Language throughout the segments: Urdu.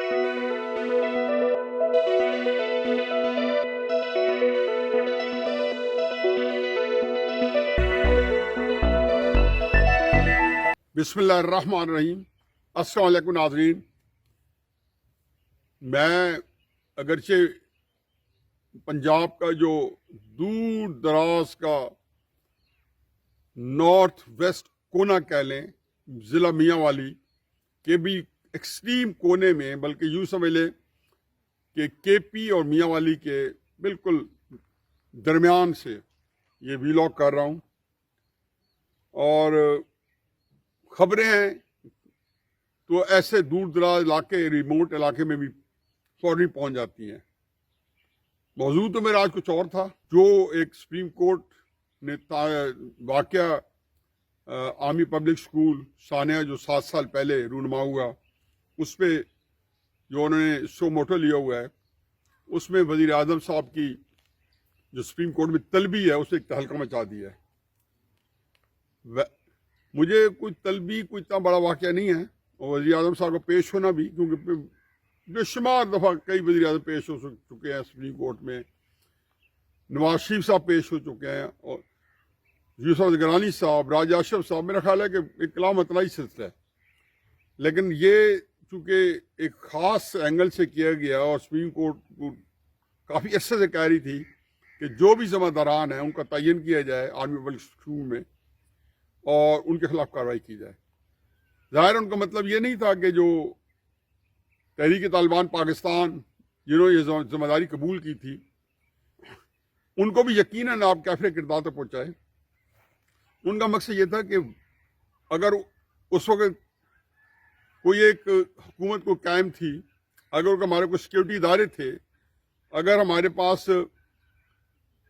بسم اللہ الرحمن الرحیم۔ السلام علیکم ناظرین۔ میں اگرچہ پنجاب کا جو دور دراز کا نارتھ ویسٹ کونا کہہ لیں، ضلع میاں والی کے بھی ایکسٹریم کونے میں، بلکہ یوں سمجھ لیں کہ کے پی اور میاں والی کے بالکل درمیان سے یہ ویلاگ کر رہا ہوں، اور خبریں ہیں تو ایسے دور دراز علاقے، ریموٹ علاقے میں بھی فوری پہنچ جاتی ہیں۔ موضوع تو میرا آج کچھ اور تھا، جو ایک سپریم کورٹ نے واقعہ آرمی پبلک سکول ثانیہ جو 7 سال پہلے رونما ہوا، اس پہ جو انہوں نے سو موٹو لیا ہوا ہے، اس میں وزیر اعظم صاحب کی جو سپریم کورٹ میں طلبی ہے، اسے ایک تہلکہ مچا دیا ہے۔ مجھے کوئی طلبی کوئی اتنا بڑا واقعہ نہیں ہے، اور وزیر اعظم صاحب کو پیش ہونا بھی، کیونکہ بے شمار دفعہ کئی وزیر اعظم پیش ہو چکے ہیں سپریم کورٹ میں، نواز شریف صاحب پیش ہو چکے ہیں، اور یوسف گرانی صاحب، راجہ اشرف صاحب، میرا خیال ہے کہ ایک کلام اطلاعی سلسلہ ہے، لیکن یہ چونکہ ایک خاص اینگل سے کیا گیا، اور سپریم کورٹ کو کافی عرصے سے کہہ رہی تھی کہ جو بھی ذمہ داران ہیں ان کا تعین کیا جائے آرمی پبلک اسکول میں، اور ان کے خلاف کارروائی کی جائے۔ ظاہر ان کا مطلب یہ نہیں تھا کہ جو تحریک طالبان پاکستان جنہوں نے یہ ذمہ داری قبول کی تھی، ان کو بھی یقیناً آپ کیفر کردار تک پہنچائے۔ ان کا مقصد یہ تھا کہ اگر اس وقت کوئی ایک حکومت کو قائم تھی، اگر ہمارے کوئی سیکیورٹی ادارے تھے، اگر ہمارے پاس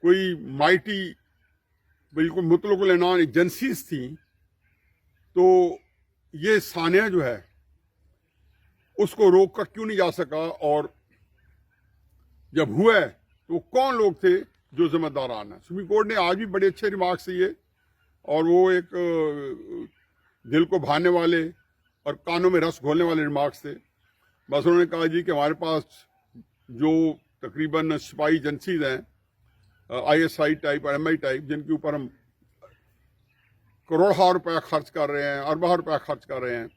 کوئی مائٹی بالکل مطلق العنان ایجنسیز تھیں، تو یہ ثانیہ جو ہے اس کو روک کر کیوں نہیں جا سکا؟ اور جب ہوا ہے تو وہ کون لوگ تھے جو ذمہ داران ہیں؟ سپریم کورٹ نے آج بھی بڑے اچھے ریمارکس دیے، اور وہ ایک دل کو بھانے والے اور کانوں میں رس گھولنے والے ریمارکس تھے۔ بس انہوں نے کہا جی کہ ہمارے پاس جو تقریباً سپاہی ایجنسیز ہیں، آئی ایس آئی ٹائپ اور ایم آئی ٹائپ، جن کے اوپر ہم کروڑوں روپیہ خرچ کر رہے ہیں، اربوں روپیہ خرچ کر رہے ہیں،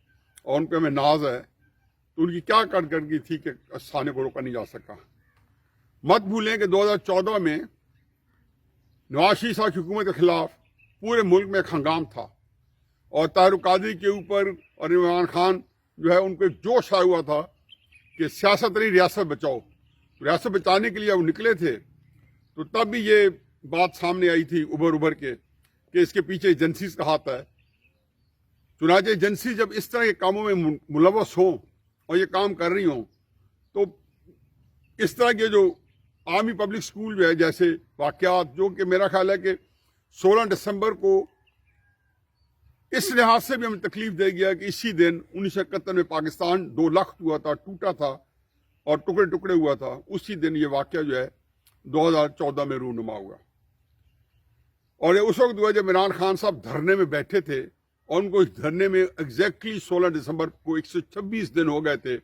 اور ان پہ ہمیں ناز ہے، تو ان کی کیا کارکردگی تھی کہ ثانیہ کو روکا نہیں جا سکا؟ مت بھولیں کہ 2014 میں نواز شریف صاحب کی حکومت کے خلاف پورے ملک میں ایک ہنگام تھا، اور طاہر القادری کے اوپر اور عمران خان جو ہے ان کو ایک جوش آیا ہوا تھا کہ سیاست نہیں، ریاست بچاؤ۔ ریاست بچانے کے لیے وہ نکلے تھے، تو تب بھی یہ بات سامنے آئی تھی ابھر کے کہ اس کے پیچھے ایجنسیز کا ہاتھ ہے۔ چنانچہ ایجنسی جب اس طرح کے کاموں میں ملوث ہوں اور یہ کام کر رہی ہوں، تو اس طرح کے جو آرمی پبلک سکول جو ہے جیسے واقعات، جو کہ میرا خیال ہے کہ 16 دسمبر کو اس لحاظ سے بھی ہمیں تکلیف دے گیا کہ اسی دن 1971 میں پاکستان 2 لاکھ ہوا تھا، ٹوٹا تھا اور ٹکڑے ٹکڑے ہوا تھا، اسی دن یہ واقعہ جو ہے 2014 میں رونما ہوا۔ اور یہ اس وقت ہوا جب عمران خان صاحب دھرنے میں بیٹھے تھے، اور ان کو اس دھرنے میں ایگزیکٹلی 16 دسمبر کو 126 دن ہو گئے تھے،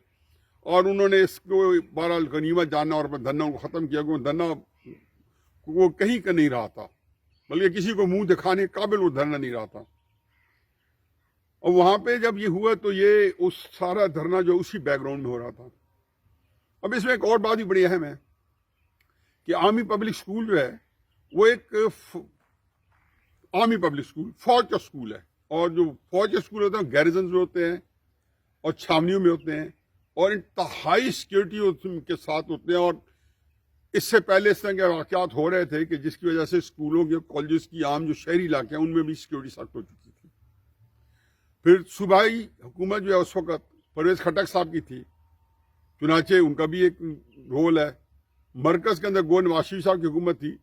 اور انہوں نے اس کو بہرحال غنیمت جانا اور اپنے دھرنا کو ختم کیا، کہ دھرنا وہ کہیں کا نہیں رہا تھا، بلکہ کسی کو منہ دکھانے کے قابل وہ دھرنا نہیں رہا تھا۔ اور وہاں پہ جب یہ ہوا تو یہ اس سارا دھرنا جو اسی بیک گراؤنڈ میں ہو رہا تھا۔ اب اس میں ایک اور بات بھی بڑی اہم ہے کہ آرمی پبلک سکول جو ہے وہ ایک آرمی پبلک سکول فوج کا سکول ہے، اور جو فوج کے سکول ہوتے ہیں گیریزنز میں ہوتے ہیں اور چھاونیوں میں ہوتے ہیں، اور انتہائی سیکیورٹی کے ساتھ ہوتے ہیں۔ اور اس سے پہلے اس طرح کے واقعات ہو رہے تھے کہ جس کی وجہ سے اسکولوں کے کالجز کی عام جو شہری علاقے ہیں ان میں بھی سیکیورٹی سخت ہو چکی تھی۔ پھر صوبائی حکومت جو ہے اس وقت پرویز خٹک صاحب کی تھی، چنانچہ ان کا بھی ایک رول ہے۔ مرکز کے اندر گو نواز شریف صاحب کی حکومت تھی،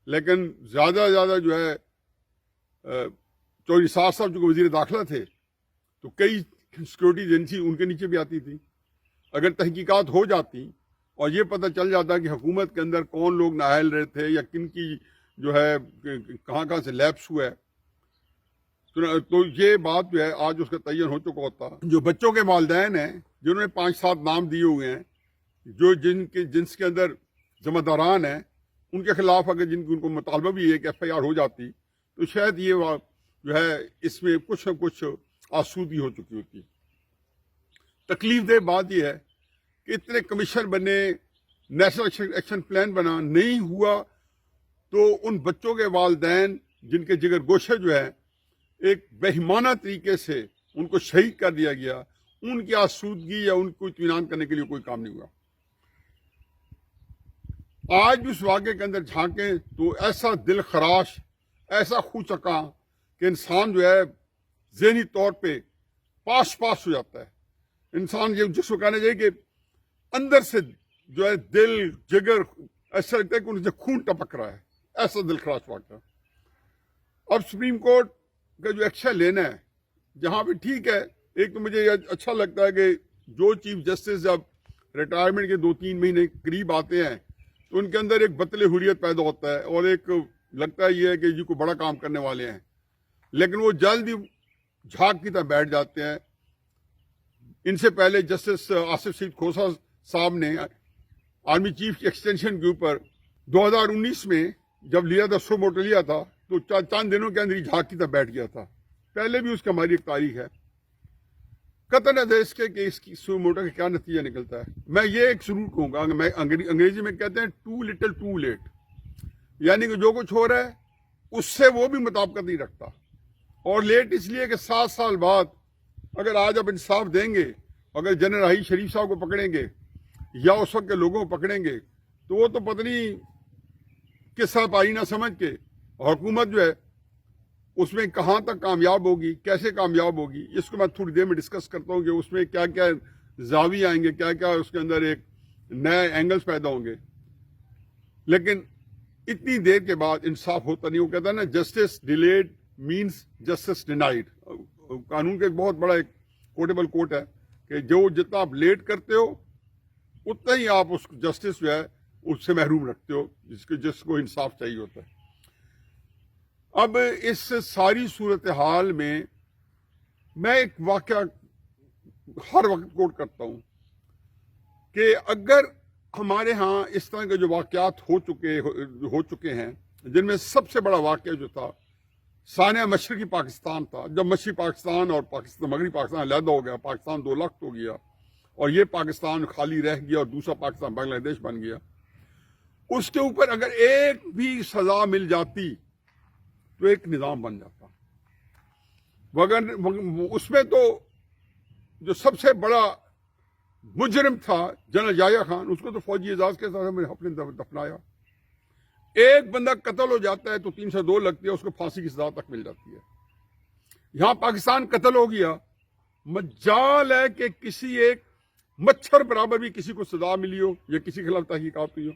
لیکن زیادہ جو ہے چودھری صاحب جو وزیر داخلہ تھے، تو کئی سیکورٹی ایجنسی ان کے نیچے بھی آتی تھی۔ اگر تحقیقات ہو جاتی اور یہ پتہ چل جاتا کہ حکومت کے اندر کون لوگ نااہل رہے تھے یا کن کی جو ہے کہاں سے لیپس ہوا ہے، تو یہ بات جو ہے آج اس کا تعین ہو چکا ہوتا. جو بچوں کے والدین ہیں جنہوں نے 5-7 نام دیے ہوئے ہیں، جو جنس کے اندر ذمہ داران ہیں، ان کے خلاف اگر ان کو مطالبہ بھی ہے کہ FIR ہو جاتی تو شاید یہ جو ہے اس میں کچھ نہ کچھ آسودگی ہو چکی ہوتی. تکلیف دہ بات یہ ہے کہ اتنے کمیشن بنے، نیشنل ایکشن پلان بنا، نہیں ہوا تو ان بچوں کے والدین جن کے جگر گوشے جو ہے ایک بہیمانہ طریقے سے ان کو شہید کر دیا گیا، ان کی آسودگی یا ان کو اطمینان کرنے کے لیے کوئی کام نہیں ہوا. آج بھی اس واقعے کے اندر جھانکیں تو ایسا دل خراش، ایسا خون چکا کہ انسان جو ہے ذہنی طور پہ پاس ہو جاتا ہے. انسان جس کو کہنا چاہیے کہ اندر سے جو ہے دل جگر ایسا لگتا ہے کہ ان سے خون ٹپک رہا ہے. ایسا دل خراش واقعہ. اب سپریم کورٹ کا جو ایکشن لینا ہے، جہاں پہ ٹھیک ہے، ایک تو مجھے اچھا لگتا ہے کہ جو چیف جسٹس جب ریٹائرمنٹ کے 2-3 مہینے قریب آتے ہیں تو ان کے اندر ایک بطل حریت پیدا ہوتا ہے اور ایک لگتا ہے یہ ہے کہ جی کو بڑا کام کرنے والے ہیں، لیکن وہ جلد ہی جھاگ کی طرح بیٹھ جاتے ہیں. ان سے پہلے جسٹس آصف سعید کھوسہ صاحب نے آرمی چیف کی ایکسٹینشن کے اوپر 2019 میں جب لیا تھا، سو موٹر لیا تھا تو چند دنوں کے اندر ہی جھاگ کی طرح بیٹھ گیا تھا. پہلے بھی اس کی ہماری ایک تاریخ ہے. قطع نظر اس کے کہ اس کی سو موٹر کا کیا نتیجہ نکلتا ہے. میں یہ ایک ضرور کہوں گا، میں انگریزی میں کہتے ہیں ٹو لٹل ٹو لیٹ، یعنی کہ جو کچھ ہو رہا ہے اس سے وہ بھی مطابقت نہیں رکھتا. اور لیٹ اس لیے کہ 7 سال بعد اگر آج آپ انصاف دیں گے، اگر جنرل راحیل شریف صاحب کو پکڑیں گے یا اس وقت کے لوگوں کو پکڑیں گے تو وہ تو پتہ نہیں کس طرح آئینہ سمجھ کے حکومت جو ہے اس میں کہاں تک کامیاب ہوگی، کیسے کامیاب ہوگی. اس کو میں تھوڑی دیر میں ڈسکس کرتا ہوں کہ اس میں کیا کیا زاویے آئیں گے، کیا کیا اس کے اندر ایک نئے اینگلز پیدا ہوں گے. لیکن اتنی دیر کے بعد انصاف ہوتا نہیں. وہ کہتا ہے نا justice delayed means justice denied. قانون کا ایک بہت بڑا ایک کوٹیبل کوٹ ہے کہ جو جتنا آپ لیٹ کرتے ہو اتنا ہی آپ اس جسٹس جو ہے اس سے محروم رکھتے ہو جس کو انصاف چاہیے ہوتا ہے. اب اس ساری صورتحال میں میں ایک واقعہ ہر وقت کوٹ کرتا ہوں کہ اگر ہمارے ہاں اس طرح کے جو واقعات ہو چکے ہیں، جن میں سب سے بڑا واقعہ جو تھا سانحہ مشرقی پاکستان تھا، جب مشرقی پاکستان اور مغربی پاکستان علیحدہ ہو گیا، پاکستان 2 لخت ہو گیا اور یہ پاکستان خالی رہ گیا اور دوسرا پاکستان بنگلہ دیش بن گیا. اس کے اوپر اگر ایک بھی سزا مل جاتی تو ایک نظام بن جاتا. اس میں تو جو سب سے بڑا مجرم تھا جنرل یحییٰ خان، اس کو تو فوجی اعزاز کے ساتھ ہم نے اپنے دفنایا. ایک بندہ قتل ہو جاتا ہے تو 302 لگتی ہے، اس کو پھانسی کی سزا تک مل جاتی ہے. یہاں پاکستان قتل ہو گیا، مجال ہے کہ کسی ایک مچھر برابر بھی کسی کو سزا ملی ہو یا کسی کے خلاف تحقیقات ہوئی ہو.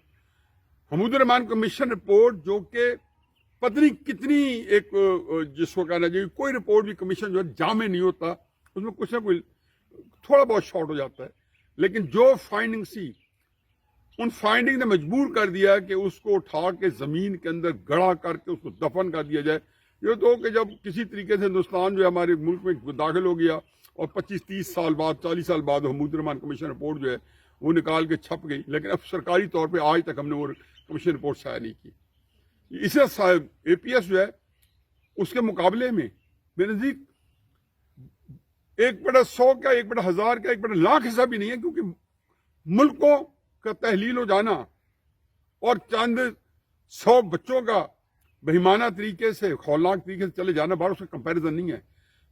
حمود الرحمان کمیشن رپورٹ جو کہ پتہ نہیں کتنی ایک جس کو کہنا چاہیے، کوئی رپورٹ بھی کمیشن جو ہے جامع نہیں ہوتا، اس میں کچھ نہ کوئی تھوڑا بہت شارٹ ہو جاتا ہے. لیکن جو فائنڈنگ سی، ان فائنڈنگ نے مجبور کر دیا کہ اس کو اٹھا کے زمین کے اندر گڑا کر کے اس کو دفن کر دیا جائے. یہ تو کہ جب کسی طریقے سے ہندوستان جو ہے ہمارے ملک میں داخل ہو گیا اور 25-30 سال بعد 40 سال بعد حمود الرحمان کمیشن رپورٹ جو ہے وہ نکال کے چھپ گئی، لیکن اب سرکاری طور پہ آج تک ہم نے وہ کمیشن رپورٹ شائع نہیں کی. اسے APS جو ہے اس کے مقابلے میں میرے نزدیک 1/100 کا 1/1000 کا 1/100000 حصہ بھی نہیں ہے، کیونکہ ملکوں کا تحلیل ہو جانا اور چند 100 بچوں کا بہیمانہ طریقے سے ہولناک طریقے سے چلے جانا باہر اس کا کمپیریزن نہیں ہے.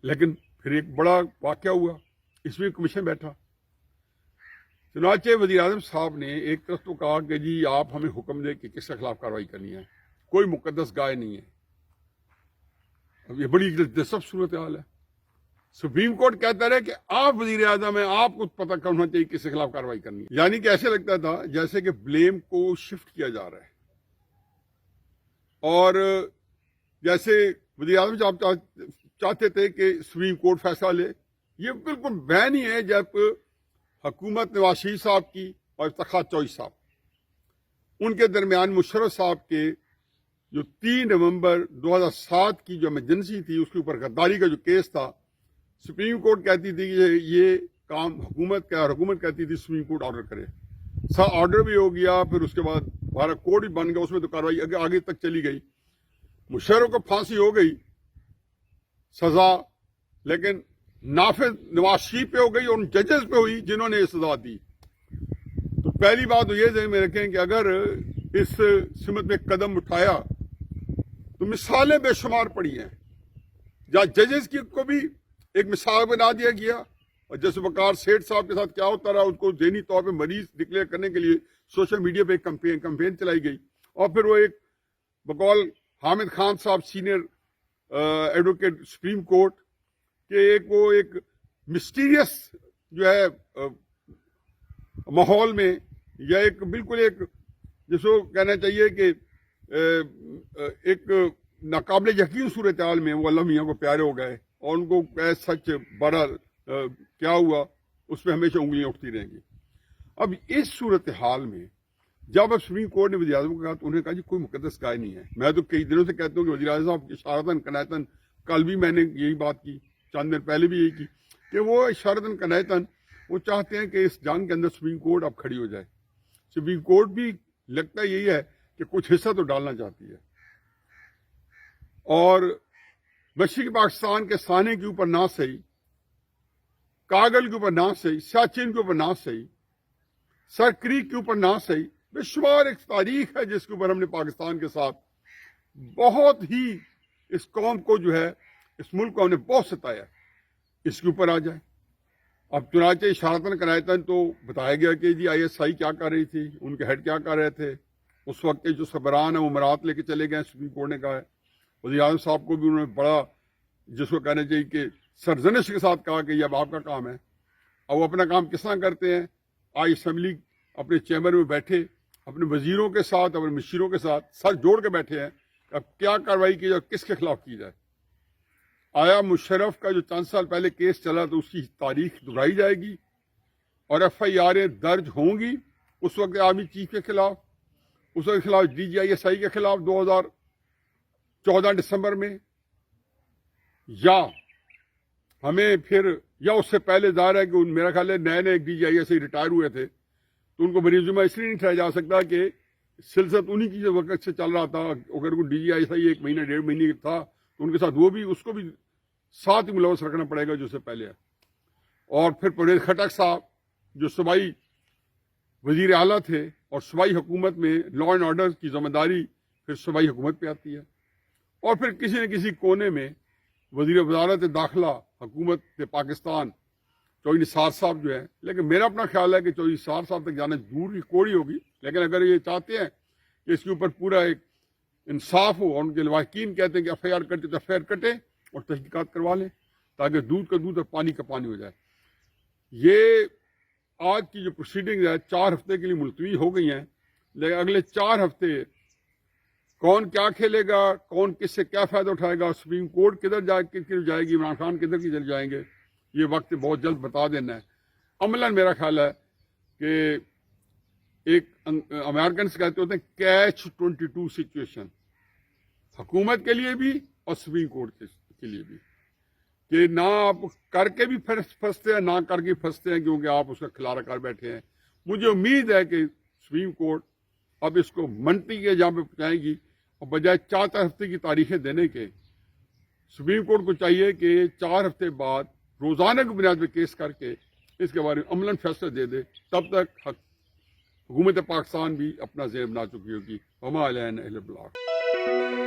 لیکن پھر ایک بڑا واقعہ ہوا، اس میں کمیشن بیٹھا. چنانچہ وزیر اعظم صاحب نے ایک طرف تو کہا کہ جی آپ ہمیں حکم دیں کہ کس کے خلاف کارروائی کرنی ہے، کوئی مقدس گائے نہیں ہے. اب یہ بڑی دلچسپ صورتحال ہے. سپریم کورٹ کہتا رہے کہ آپ وزیر اعظم ہیں، آپ کو پتہ کرنا چاہیے کس کے خلاف کارروائی کرنی ہے. یعنی کہ ایسے لگتا تھا جیسے کہ بلیم کو شفٹ کیا جا رہا ہے، اور جیسے وزیر اعظم صاحب چاہتے تھے کہ سپریم کورٹ فیصلہ لے. یہ بالکل بین ہی ہے جب حکومت نواز شریف صاحب کی اور افتخار چوہدری صاحب، ان کے درمیان مشرف صاحب کے جو 3 نومبر 2007 کی جو ایمرجنسی تھی اس کے اوپر غداری کا جو کیس تھا، سپریم کورٹ کہتی تھی کہ یہ کام حکومت کا، اور حکومت کہتی تھی سپریم کورٹ آرڈر کرے. آرڈر بھی ہو گیا، پھر اس کے بعد ہمارا کوڈ بھی بن گیا، اس میں تو کاروائی آگے تک چلی گئی. مشرف کو پھانسی ہو گئی سزا، لیکن نافذ نواز شریف پہ ہو گئی اور ان ججز پہ ہوئی جنہوں نے یہ سزا دی. تو پہلی بات تو یہ ذہن میں رکھیں کہ اگر اس سمت میں قدم اٹھایا تو مثالیں بے شمار پڑی ہیں، جہاں ججز کی کو بھی ایک مثال بنا دیا گیا، اور جیسے وقار سیٹھ صاحب کے ساتھ کیا ہوتا رہا، اس کو ذہنی طور پہ مریض ڈکلیئر کرنے کے لیے سوشل میڈیا پہ ایک کمپین چلائی گئی، اور پھر وہ ایک بقول حامد خان صاحب سینئر ایڈوکیٹ سپریم کورٹ کہ وہ ایک مسٹیریس جو ہے ماحول میں، یا ایک بالکل ایک جس کو کہنا چاہیے کہ ایک ناقابل یقین صورتحال میں وہ اللہ میاں کو پیارے ہو گئے، اور ان کو سچ بڑا کیا ہوا اس پہ ہمیشہ انگلیاں اٹھتی رہیں گی. اب اس صورتحال میں جب اب سپریم کورٹ نے وزیر اعظم کو کہا تو انہوں نے کہا جی کوئی مقدس قائد نہیں ہے. میں تو کئی دنوں سے کہتا ہوں کہ وزیر اعظم صاحب اشارتاً کنایتاً، کل بھی میں نے یہی بات کی، چند دن پہلے بھی یہی کی، کہ وہ اشارتاً کنایتاً وہ چاہتے ہیں کہ اس جنگ کے اندر سپریم کورٹ اب کھڑی ہو جائے. سپریم کورٹ بھی لگتا یہی ہے کہ کچھ حصہ تو ڈالنا چاہتی ہے، اور مشرقی پاکستان کے سانے کے اوپر نہ صحیح، کاغل کے اوپر نہ صحیح، سیاچن کے اوپر نہ صحیح، سر کریک کے اوپر نہ صحیح، بے شمار ایک تاریخ ہے جس کے اوپر ہم نے پاکستان کے ساتھ بہت ہی اس قوم کو جو ہے، اس ملک کو ہم نے بہت ستایا. اس کے اوپر آ جائے. اب چنانچہ اشارتاً کنایتاً تو بتایا گیا کہ جی ISI کیا کر رہی تھی، ان کے ہیڈ کیا کر رہے تھے. اس وقت کے جو سربراہان ہیں وہ امارات لے کے چلے گئے، سپریم کورٹ نے کہا ہے. وزیر اعظم صاحب کو بھی انہوں نے بڑا جس کو کہنا چاہیے کہ سرزنش کے ساتھ کہا کہ یہ اب آپ کا کام ہے. اب وہ اپنا کام کس طرح کرتے ہیں؟ آج اسمبلی اپنے چیمبر میں بیٹھے اپنے وزیروں کے ساتھ، اپنے مشیروں کے ساتھ سر جوڑ کے بیٹھے ہیں اب کیا کارروائی کی جائے، کس کے خلاف کی جائے. آیا مشرف کا جو چند سال پہلے کیس چلا تو اس کی تاریخ دہرائی جائے گی اور FIR درج ہوں گی اس وقت آرمی چیف کے خلاف، اس کے خلاف DGISI کے خلاف 2014 دسمبر میں، یا ہمیں پھر، یا اس سے پہلے ظاہر ہے کہ میرا خیال ہے نئے DGISI ریٹائر ہوئے تھے تو ان کو بریزمہ اس لیے نہیں ٹھہرایا جا سکتا کہ سلسلہ انہی کی وقت سے چل رہا تھا. اگر کوئی DGISI 1 مہینہ 1.5 مہینے تھا تو ان کے ساتھ وہ بھی، اس کو بھی ساتھ ہی ملوث رکھنا پڑے گا جو سے پہلے ہے. اور پھر پرویز خٹک صاحب جو صوبائی وزیر اعلیٰ تھے، اور صوبائی حکومت میں لا اینڈ آرڈر کی ذمہ داری پھر صوبائی حکومت پہ آتی ہے. اور پھر کسی نہ کسی کونے میں وزیر وزارت داخلہ حکومت پاکستان چودھری نثار صاحب جو ہے، لیکن میرا اپنا خیال ہے کہ چودھری نثار صاحب تک جانا دور کی کوڑی ہوگی. لیکن اگر یہ چاہتے ہیں کہ اس کے اوپر پورا ایک انصاف ہو، اور ان کے لواحقین کہتے ہیں کہ FIR کرتے تو FIR کٹے اور تحقیقات کروا لیں تاکہ دودھ کا دودھ اور پانی کا پانی ہو جائے. یہ آج کی جو پروسیڈنگ ہے 4 ہفتے کے لیے ملتوی ہو گئی ہیں، لیکن اگلے 4 ہفتے کون کیا کھیلے گا، کون کس سے کیا فائدہ اٹھائے گا، سپریم کورٹ کدھر جائے گی، عمران خان کدھر کی چل جائیں گے، یہ وقت بہت جلد بتا دینا ہے. عملاً میرا خیال ہے کہ ایک امریکنس کہتے ہوتے ہیں کیچ 22 سچویشن، حکومت کے لیے بھی اور سپریم کورٹ کے لیے بھی، کہ نہ آپ کر کے بھی پھنستے ہیں، نہ کر کے پھنستے ہیں کیونکہ آپ اس کا کھلارا کر بیٹھے ہیں. مجھے امید ہے کہ سپریم کورٹ اب اس کو منطقی کے جہاں پہ پہنچائے گی، اور بجائے 4 ہفتے کی تاریخیں دینے کے سپریم کورٹ کو چاہیے کہ 4 ہفتے بعد روزانہ کی بنیاد پہ کیس کر کے اس کے بارے میں عملاً فیصلہ دے دے. تب تک حکومت پاکستان بھی اپنا ذہن بنا چکی ہوگی. وما علینا الا البلاغ.